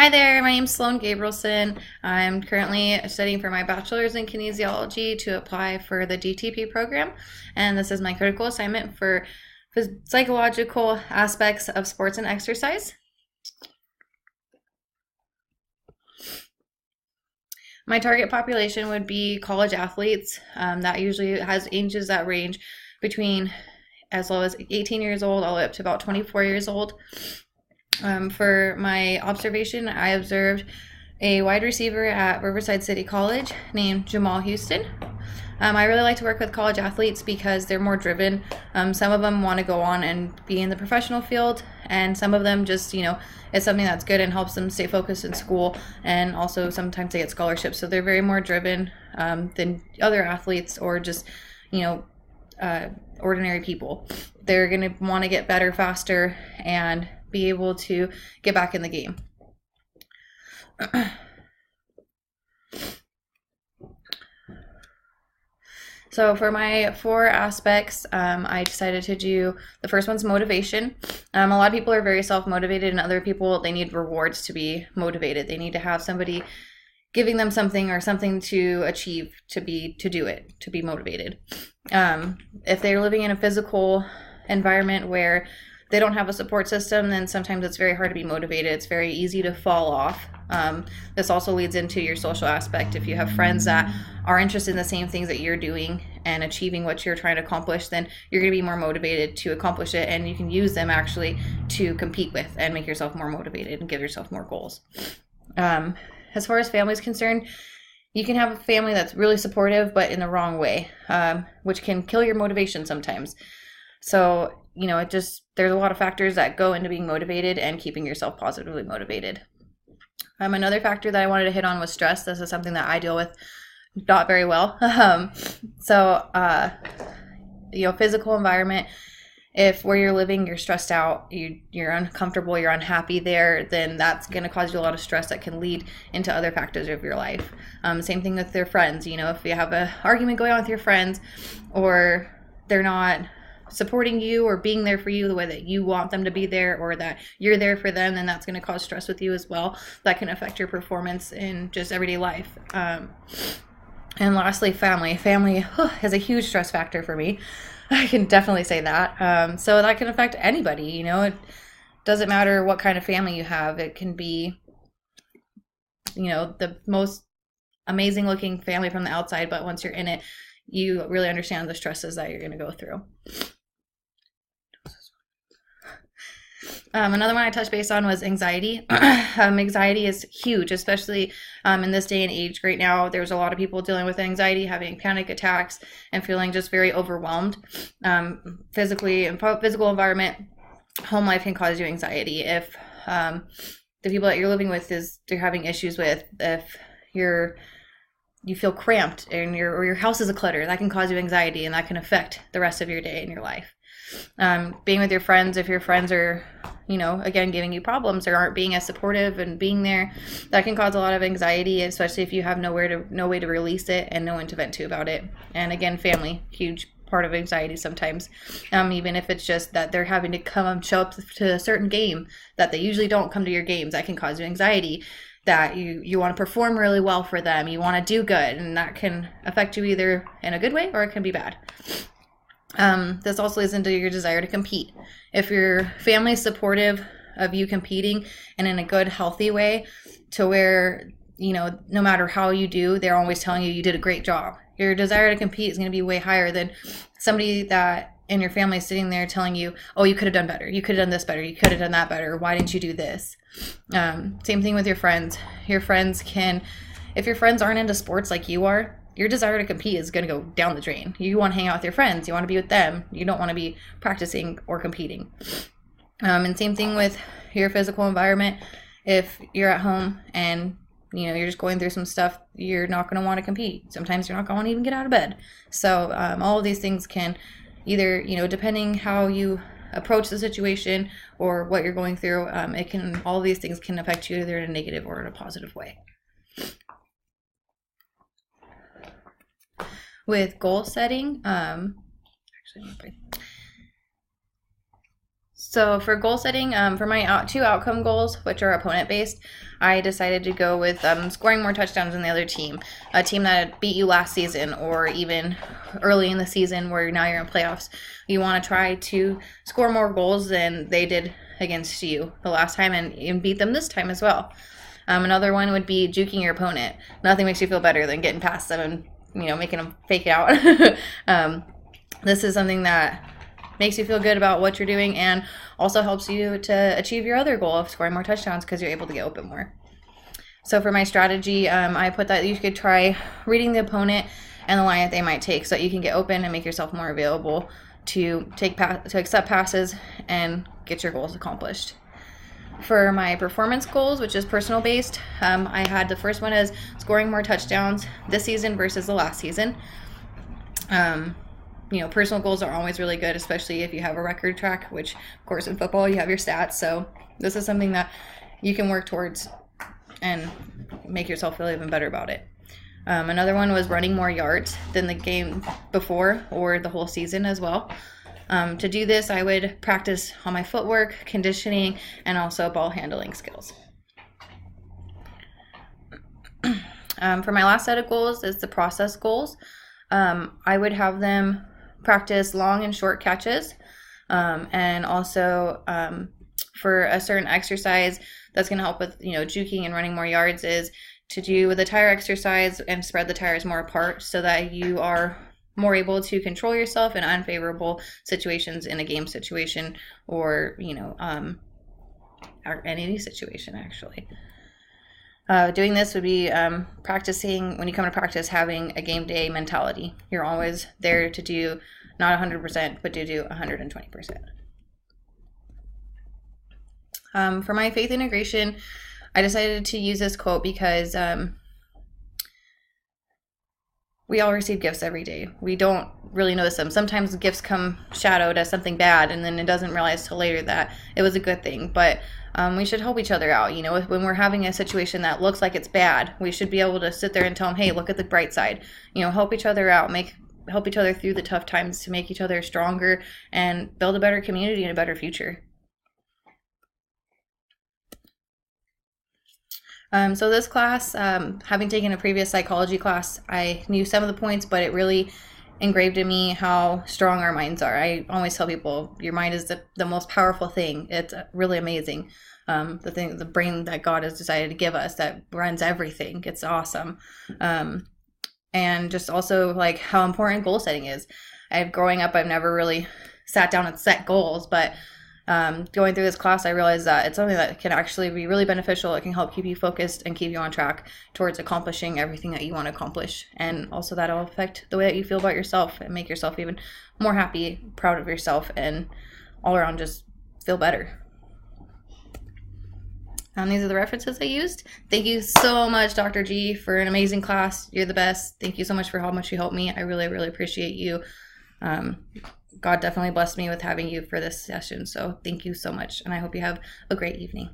Hi there, my name's Sloan Gabrielson. I'm currently studying for my bachelor's in kinesiology to apply for the DTP program, and this is my critical assignment for psychological aspects of sports and exercise. My target population would be college athletes. That usually has ages that range between as low as 18 years old all the way up to about 24 years old. For my observation, I observed a wide receiver at Riverside City College named Jamal Houston. I really like to work with college athletes because they're more driven. Some of them want to go on and be in the professional field, and some of them just, it's something that's good and helps them stay focused in school. And also sometimes they get scholarships, so they're very more driven than other athletes or just, ordinary people. They're going to want to get better faster and be able to get back in the game. So for my 4 aspects, I decided to do, the first one's motivation. A lot of people are very self-motivated, and other people, they need rewards to be motivated. They need to have somebody giving them something or something to achieve to do it, to be motivated. If they're living in a physical environment where they don't have a support system, then sometimes it's very hard to be motivated. It's very easy to fall off. This also leads into your social aspect. If you have friends that are interested in the same things that you're doing and achieving what you're trying to accomplish, then you're going to be more motivated to accomplish it, and you can use them actually to compete with and make yourself more motivated and give yourself more goals. As far as family is concerned, you can have a family that's really supportive, but in the wrong way, which can kill your motivation sometimes. So, there's a lot of factors that go into being motivated and keeping yourself positively motivated. Another factor that I wanted to hit on was stress. This is something that I deal with not very well. Physical environment, if where you're living, you're stressed out, you're uncomfortable, you're unhappy there, then that's going to cause you a lot of stress that can lead into other factors of your life. Same thing with your friends. If you have an argument going on with your friends, or they're not supporting you or being there for you the way that you want them to be there, or that you're there for them, then that's going to cause stress with you as well. That can affect your performance in just everyday life. And lastly, family. Family is a huge stress factor for me. I can definitely say that. So that can affect anybody. It doesn't matter what kind of family you have. It can be, the most amazing looking family from the outside, but once you're in it, you really understand the stresses that you're going to go through. Another one I touched base on was anxiety. Anxiety is huge, especially in this day and age. Right now, there's a lot of people dealing with anxiety, having panic attacks, and feeling just very overwhelmed. Physically, in physical environment, home life can cause you anxiety. If the people that you're living with they're having issues with, if you feel cramped and your house is a clutter, that can cause you anxiety, and that can affect the rest of your day and your life. Being with your friends, if your friends are, again, giving you problems or aren't being as supportive and being there, that can cause a lot of anxiety, especially if you have no way to release it and no one to vent to about it. And again, family, huge part of anxiety sometimes. Even if it's just that they're having to show up to a certain game that they usually don't come to your games, that can cause you anxiety. That you want to perform really well for them, you want to do good, and that can affect you either in a good way or it can be bad. This also leads into your desire to compete. If your family is supportive of you competing and in a good, healthy way, to where, no matter how you do, they're always telling you did a great job, your desire to compete is going to be way higher than somebody that in your family is sitting there telling you, oh, you could have done better, you could have done this better, you could have done that better, why didn't you do this? Same thing with your friends. If your friends aren't into sports like you are, your desire to compete is going to go down the drain. You want to hang out with your friends. You want to be with them. You don't want to be practicing or competing. And same thing with your physical environment. If you're at home and you're just going through some stuff, you're not going to want to compete. Sometimes you're not going to even get out of bed. So all of these things can either, depending how you approach the situation or what you're going through, all of these things can affect you either in a negative or in a positive way. With goal setting, So for goal setting, for my two outcome goals, which are opponent based, I decided to go with scoring more touchdowns than the other team, a team that beat you last season or even early in the season where now you're in playoffs. You want to try to score more goals than they did against you the last time and beat them this time as well. Another one would be juking your opponent. Nothing makes you feel better than getting past them and making them fake out. This is something that makes you feel good about what you're doing and also helps you to achieve your other goal of scoring more touchdowns because you're able to get open more. So for my strategy, I put that you could try reading the opponent and the line that they might take so that you can get open and make yourself more available to accept passes and get your goals accomplished. For my performance goals, which is personal based, I had the first one as scoring more touchdowns this season versus the last season. Personal goals are always really good, especially if you have a record track, which, of course, in football, you have your stats. So this is something that you can work towards and make yourself feel even better about it. Another one was running more yards than the game before or the whole season as well. To do this, I would practice on my footwork, conditioning, and also ball handling skills. For my last set of goals is the process goals. I would have them practice long and short catches, and also for a certain exercise that's going to help with juking and running more yards is to do with a tire exercise and spread the tires more apart so that you are more able to control yourself in unfavorable situations in a game situation or any situation actually. Doing this would be practicing, when you come to practice, having a game day mentality. You're always there to do not 100%, but to do 120%. For my faith integration, I decided to use this quote because we all receive gifts every day. We don't really notice them. Sometimes gifts come shadowed as something bad, and then it doesn't realize till later that it was a good thing. But we should help each other out. When we're having a situation that looks like it's bad, we should be able to sit there and tell them, hey, look at the bright side. Help each other out, help each other through the tough times to make each other stronger and build a better community and a better future. So this class, having taken a previous psychology class, I knew some of the points, but it really engraved in me how strong our minds are. I always tell people, your mind is the most powerful thing. It's really amazing. The brain that God has decided to give us that runs everything. It's awesome. And just also like how important goal setting is. Growing up, I've never really sat down and set goals, but going through this class, I realized that it's something that can actually be really beneficial. It can help keep you focused and keep you on track towards accomplishing everything that you want to accomplish. And also that'll affect the way that you feel about yourself and make yourself even more happy, proud of yourself, and all around just feel better. These are the references I used. Thank you so much, Dr. G, for an amazing class. You're the best. Thank you so much for how much you helped me. I really, really appreciate you. God definitely blessed me with having you for this session. So thank you so much. And I hope you have a great evening.